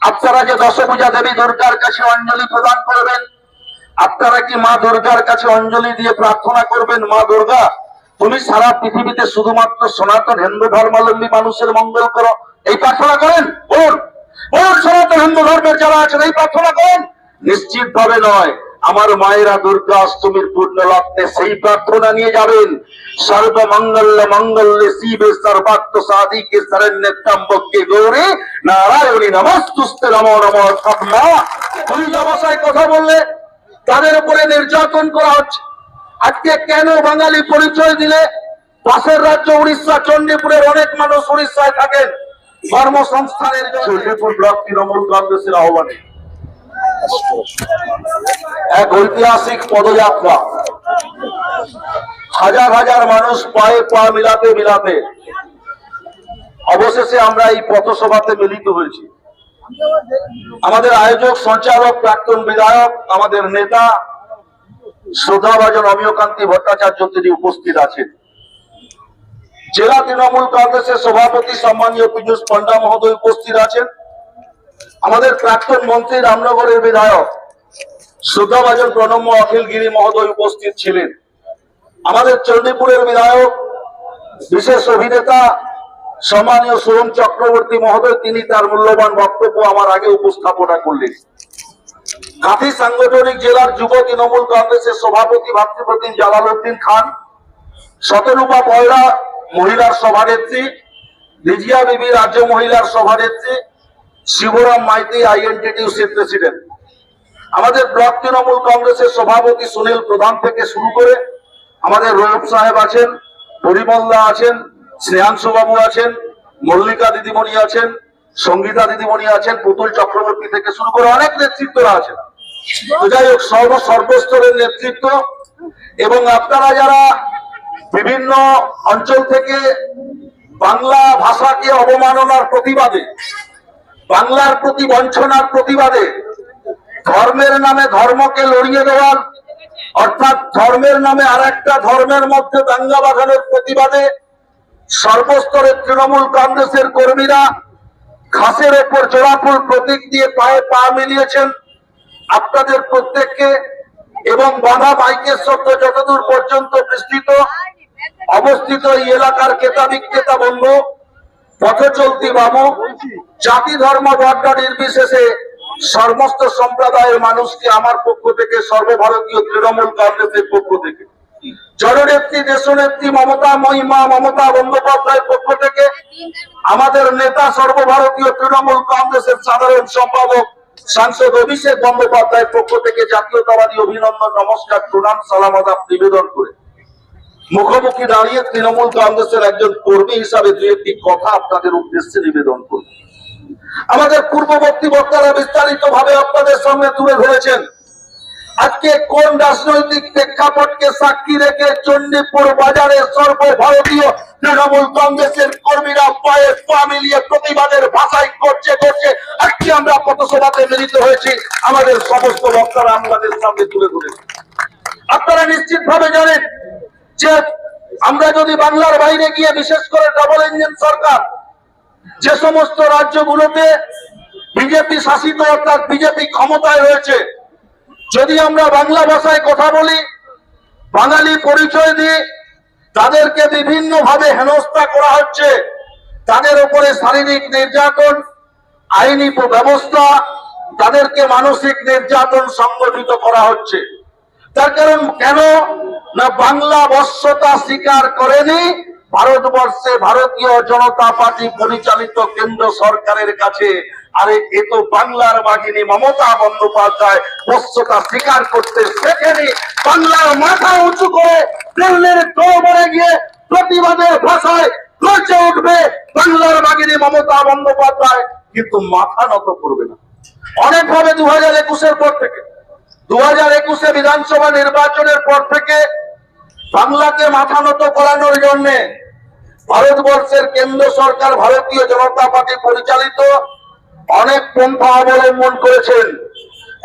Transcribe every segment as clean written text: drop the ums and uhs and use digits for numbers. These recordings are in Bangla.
আপনারা যে দশভূজা দেবী দুর্গার কাছে অঞ্জলি প্রদান করবেন, আপনারা কি মা দুর্গার কাছে অঞ্জলি দিয়ে প্রার্থনা করবেন, মা দুর্গা তুমি সারা পৃথিবীতে শুধুমাত্র সনাতন হিন্দু ধর্মাবলম্বী মানুষের মঙ্গল করো, এই প্রার্থনা করেন? বলুন বলুন, সনাতন হিন্দু ধর্মের যারা আছেন এই প্রার্থনা করেন? নিশ্চিত ভাবে নয়। আমার মায়েরা দুর্গা অষ্টমীর পূর্ণ লগ্নে সেই প্রার্থনা নিয়ে যাবেন, সর্বমঙ্গল মঙ্গলে শিবে সর্বার্থ সাধিকে শরণ্যে ত্র্যম্বকে গৌরী নারায়ণী নমস্তুস্তে নমো নমঃ ব্রহ্মা। দুই ভাষায় কথা বললে তাদের উপরে নির্যাতন করা হচ্ছে। আজকে কেন বাঙালি পরিচয় দিলে পাশের রাজ্য উড়িষ্যা চণ্ডীপুরের অনেক মানুষ উড়িষ্যায় থাকেন কর্মসংস্থানের জন্য। চণ্ডীপুর ব্লক তৃণমূল কংগ্রেসের আহ্বানে এক ঐতিহাসিক পদযাত্রা, হাজার হাজার মানুষ পায়ে পা মিলাতে মিলাতে অবশেষে আমরা এই পথসভাতে মিলিত হয়েছি। আমাদের আয়োজক সঞ্চালক প্রাক্তন বিধায়ক আমাদের নেতা শ্রদ্ধাভাজন অমিয়কান্তি ভট্টাচার্য তিনি উপস্থিত আছেন। জেলা তৃণমূল কংগ্রেসের সভাপতি সম্মানীয় পীযূষ পণ্ডা মহোদয় উপস্থিত আছেন। আমাদের প্রাক্তন মন্ত্রী রামনগরের বিধায়ক শ্রদ্ধাভাজন প্রণম্য অখিল গিরি মহোদয় উপস্থিত ছিলেন। আমাদের চণ্ডীপুরের বিধায়ক বিশেষ অভিনেতা সম্মানীয় সোহম চক্রবর্তী মহোদয় তিনি তার মূল্যবান বক্তব্য আমার আগে উপস্থাপনা করলেন। কাঁথি সাংগঠনিক জেলার যুব তৃণমূল কংগ্রেসের সভাপতি ভাতৃপ্রতিম জালালউদ্দিন খান, শতরূপা পয়রা মহিলার সভানেত্রী, রিজিয়া বিবি রাজ্য মহিলার সভানেত্রী, শিবরাম মাইতি আইএনটিটিউসির প্রেসিডেন্ট, আমাদের ব্লক তৃণমূল কংগ্রেসের সভাপতি সুনীল প্রধান থেকে শুরু করে আমাদের রৌফ সাহেব আছেন, পরিমলদা আছেন, স্নেহাংশু বাবু আছেন, মল্লিকা দিদিমণি আছেন, সঙ্গীতা দিদিমণি আছেন, পুতুল চক্রবর্তী থেকে শুরু করে অনেক নেতৃত্বরা আছেন। তো যাই হোক, সর্বস্তরের নেতৃত্ব এবং আপনারা যারা বিভিন্ন অঞ্চল থেকে বাংলা ভাষাকে অবমাননার প্রতিবাদে, বাংলার প্রতি বঞ্চনার প্রতিবাদে, ধর্মের নামে ধর্মকে লড়িয়ে দেওয়ার অর্থাৎ ধর্মের নামে আর একটা ধর্মের মধ্যে দাঙ্গা বাঁধানোর প্রতিবাদে সর্বস্তরের তৃণমূল কংগ্রেসের কর্মীরা ঘাসের ওপর জোড়াফুল প্রতীক দিয়ে পায়ে পা মিলিয়েছেন। আপনাদের প্রত্যেককে এবং বাধা মাইকের শব্দ যতদূর পর্যন্ত বিস্তৃত অবস্থিত এই এলাকার ক্রেতা বিক্রেতা বন্ধু, পথ চলতি বাবু, জাতি ধর্ম বর্ণ নির্বিশেষে সমস্ত সম্প্রদায়ের মানুষকে আমার পক্ষ থেকে, সর্বভারতীয় তৃণমূল কংগ্রেসের পক্ষ থেকে, জননেত্রী দেশনেত্রী মমতা মহিমা মমতা বন্দ্যোপাধ্যায়ের পক্ষ থেকে, আমাদের নেতা সর্বভারতীয় তৃণমূল কংগ্রেসের সাধারণ সম্পাদক সাংসদ অভিষেক বন্দ্যোপাধ্যায়ের পক্ষ থেকে জাতীয়তাবাদী অভিনন্দন, নমস্কার, প্রণাম, সালাম আদাব নিবেদন করে মুখোমুখি দাঁড়িয়ে তৃণমূল কংগ্রেসের একজন কর্মী হিসাবে দুই একটি কথা আপনাদের উদ্দেশ্যে নিবেদন করব। আমাদের পূর্ববর্তী বক্তারা বিস্তারিত ভাবে আপনাদের সামনে তুলে ধরেছেন আজকে কোন রাজনৈতিক প্রেক্ষাপটকে সাক্ষী রেখে চণ্ডীপুর বাজারে সর্বভারতীয় তৃণমূল কংগ্রেসের কর্মীরা পায়ে পা মিলিয়ে প্রতিবাদের ভাষায় করছে আজকে আমরা পথসভাতে মিলিত হয়েছি। আমাদের সমস্ত বক্তারা আমাদের সামনে তুলে ধরেছেন। আপনারা নিশ্চিত ভাবে জানেন যে আমরা যদি বাংলার বাইরে গিয়ে, বিশেষ করে ডাবল ইঞ্জিন সরকার যে সমস্ত রাজ্যগুলোতে বিজেপি শাসিত অর্থাৎ বিজেপি ক্ষমতায় রয়েছে, যদি আমরা বাংলা ভাষায় কথা বলি, বাঙালি পরিচয় দিই, তাদেরকে বিভিন্ন ভাবে হেনস্থা করা হচ্ছে, তাদের উপরে শারীরিক নির্যাতন, আইনি ব্যবস্থা, তাদেরকে মানসিক নির্যাতন সংগঠিত করা হচ্ছে। তার কারণ কেন না বাংলা বর্ষতা স্বীকার করেনি ভারতবর্ষে ভারতীয় জনতা পার্টি পরিচালিত কেন্দ্র সরকারের কাছে। আরে এ তো বাংলার বাঘিনী মমতা বন্দ্যোপাধ্যায় বর্ষতা স্বীকার করতে শেখেনি। বাংলার মাথা উঁচু করে দিল্লির দরবারে গিয়ে প্রতিবাদের ভাষায় গর্জে উঠবে বাংলার বাঘিনী মমতা বন্দ্যোপাধ্যায়, কিন্তু মাথা নত করবে না। অনেকভাবে 2021-এর পর থেকে, 2021-এ বিধানসভা নির্বাচনের পর থেকে বাংলাকে মাথা নত করানোর জন্য ভারতবর্ষের কেন্দ্র সরকার ভারতীয় জনতা পার্টি পরিচালিত অনেক পন্থা অবলম্বন করেছেন।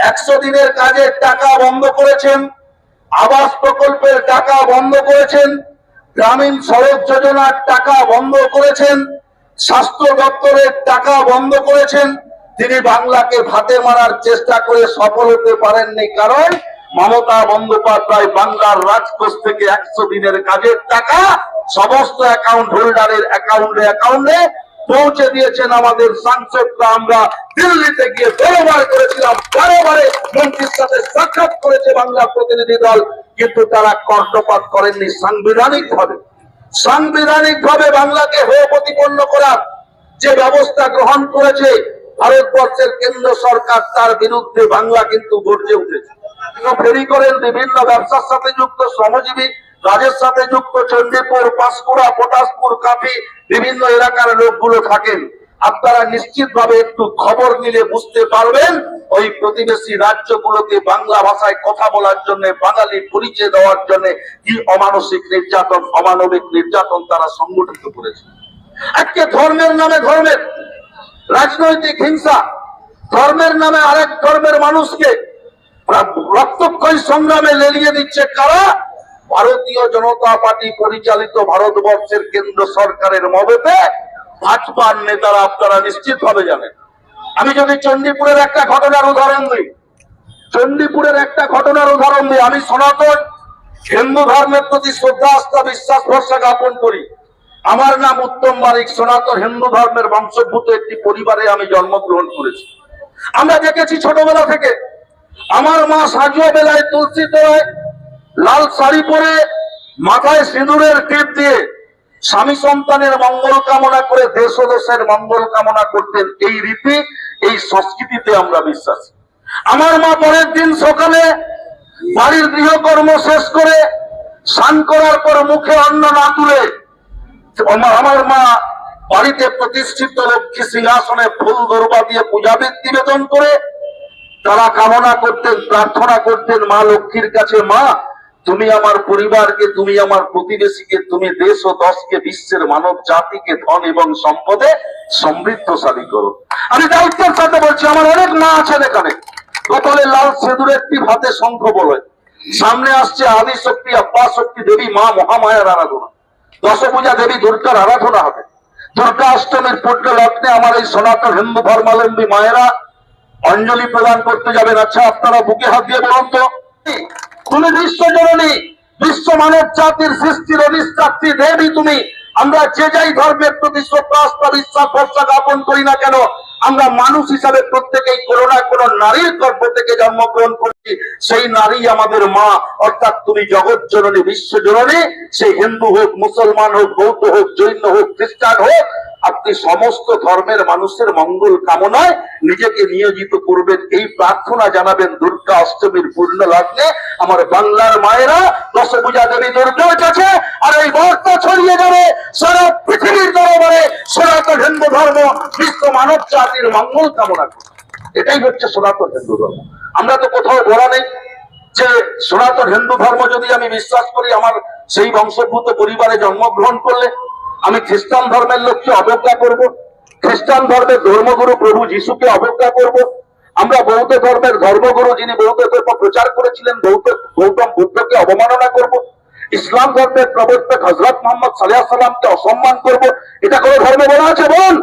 100 দিনের কাজের টাকা বন্ধ করেছেন, আবাস প্রকল্পের টাকা বন্ধ করেছেন, গ্রামীণ সড়ক যোজনার টাকা বন্ধ করেছেন, স্বাস্থ্য দপ্তরের টাকা বন্ধ করেছেন, তিনি বাংলাকে ভাতে মারার চেষ্টা করে সফল হতে পারেননি, কারণ মমতা বন্দ্যোপাধ্যায় বাংলার রাজকোষ থেকে 100 দিনের কাজের টাকা সমস্ত অ্যাকাউন্ট হোল্ডারের অ্যাকাউন্টে পৌঁছে দিয়েছেন। আমাদের সাংসদরা আমরা দিল্লিতে গিয়ে বারবার করেছিলাম, বারে মন্ত্রীর সাথে সাক্ষাৎ করেছে বাংলা প্রতিনিধি দল, কিন্তু তারা কর্ণপাত করেননি। সাংবিধানিকভাবে বাংলাকে হয়ে প্রতিপন্ন করার যে ব্যবস্থা গ্রহণ করেছে ভারতবর্ষের কেন্দ্র সরকার, তার বিরুদ্ধে বাংলা কিন্তু গর্জে উঠেছে। ফেরি করেন বিভিন্ন ব্যবসার সাথে যুক্ত, শ্রমজীবী কাজের সাথে যুক্ত চণ্ডীপুর, পাঁশকুড়া, পটাশপুর, কাফি বিভিন্ন এলাকার লোকগুলো থাকেন। আপনারা নিশ্চিতভাবে একটু খবর নিলে বুঝতে পারবেন ওই প্রতিবেশী রাজ্যগুলোকে বাংলা ভাষায় কথা বলার জন্য, বাঙালি পরিচয় দেওয়ার জন্য কি অমানসিক নির্যাতন, অমানবিক নির্যাতন তারা সংগঠিত করেছে। আজকে ধর্মের নামে ধর্মের রাজনৈতিক হিংসা, ধর্মের নামে আরেক ধর্মের মানুষকে রক্তক্ষয়ী সংগ্রামে লেলিয়ে দিচ্ছে কারা? ভারতীয় জনতা পার্টি পরিচালিত ভারতবর্ষের কেন্দ্র সরকারের মদতে ভাজপার নেতারা, আপনারা নিশ্চিত ভাবে জানেন। আমি যদি চণ্ডীপুরের একটা ঘটনার উদাহরণ দিই, আমি সনাতন হিন্দু ধর্মের প্রতি শ্রদ্ধা, আস্থা, বিশ্বাস, ভরসা জ্ঞাপন করি। আমার নাম উত্তম বারিক, সনাতন হিন্দু ধর্মের বংশোদ্ভূত একটি পরিবারে আমি জন্মগ্রহণ করেছি। আমরা দেখেছি ছোটবেলা থেকে আমার মা সাজুয়া বেলায় তুলসী তলায় লাল শাড়ি পরে মাথায় সিঁদুরের টিপ দিয়ে স্বামী সন্তানের মঙ্গল কামনা করে দেশ ও দেশের মঙ্গল কামনা করতেন। এই রীতি, এই সংস্কৃতিতে আমরা বিশ্বাসী। আমার মা পরের দিন সকালে বাড়ির গৃহকর্ম শেষ করে স্নান করার পর মুখে অন্ন না তুলে আমার মা বাড়িতে প্রতিষ্ঠিত লক্ষ্মী সিংহাসনে ফুল দরবা দিয়ে পূজাবিদ নিবেদন করে তারা কামনা করতেন, প্রার্থনা করতেন মা লক্ষ্মীর কাছে, মা তুমি আমার পরিবারকে, তুমি আমার প্রতিবেশীকে, তুমি দেশ ও দশকে, বিশ্বের মানব জাতিকে ধন এবং সম্পদে সমৃদ্ধশালী করো। আমি দায়িত্বের সাথে বলছি, আমার অনেক মা আছেন এখানে। কপালে লাল সিঁদুর, একটি হাতে শঙ্খ বলে, সামনে আসছে আদি শক্তি, আব্বা শক্তি দেবী মা মহামায়ার আরাধনা, দশপূজা দেবী দুর্গার আরাধনা হবে। দুর্গা অষ্টমীর পূর্ণ লগ্নে আমার এই সনাতন হিন্দু ধর্মাবলম্বী মায়েরা অঞ্জলি প্রদান করতে যাবেন। আচ্ছা, আপনারা বুকে হাত দিয়ে বলুন তো, তুমি বিশ্ব জননী, বিশ্ব মানব জাতির সৃষ্টির অধিষ্ঠাত্রী দেবী তুমি। আমরা যে যাই ধর্মের প্রতি শ্রদ্ধা, আস্থা, বিশ্বাস, ভরসা জ্ঞাপন করি না কেন, আমরা মানুষ হিসাবে প্রত্যেকেই কোনো না কোনো নারীর গর্ভ থেকে জন্মগ্রহণ করছি। সেই নারী আমাদের মা, অর্থাৎ তুমি জগৎ জননী, বিশ্ব জননী। সেই হিন্দু হোক, মুসলমান হোক, বৌদ্ধ হোক, জৈন হোক, খ্রিস্টান হোক, আপনি সমস্ত ধর্মের মানুষের মঙ্গল কামনায় নিজেকে নিয়োজিত করবেন, এই প্রার্থনা জানাবেন দুর্গা অষ্টমীর পূর্ণ লগ্নে আমার বাংলার মায়েরা দশভুজা দেবী দুর্গার কাছে। আর এই বার্তা ছড়িয়ে যাবে সারা পৃথিবীর দরবারে, সনাতন হিন্দু ধর্ম বিশ্ব মানব জাতির মঙ্গল কামনা করে। এটাই হচ্ছে সনাতন হিন্দু ধর্ম। আমরা তো কোথাও বলা নেই যে সনাতন হিন্দু ধর্ম যদি আমি বিশ্বাস করি, আমার সেই বংশোদ্ভূত পরিবারে জন্মগ্রহণ করলে আমি খ্রিস্টান ধর্মের লোককে অবজ্ঞা করব, খ্রিস্টান ধর্মের ধর্মগুরু প্রভু যিশুকে অবজ্ঞা করব। আমরা বৌদ্ধ ধর্মের ধর্মগুরু যিনি বৌদ্ধ ধর্ম প্রচার করেছিলেন গৌতম বুদ্ধকে অবমাননা করব, ইসলাম ধর্মের প্রবর্তক হযরত মুহাম্মদ সাল্লাল্লাহু আলাইহি ওয়াসাল্লামকে অসম্মান করব। এটা কোনো ধর্মে বলা আছে? বল।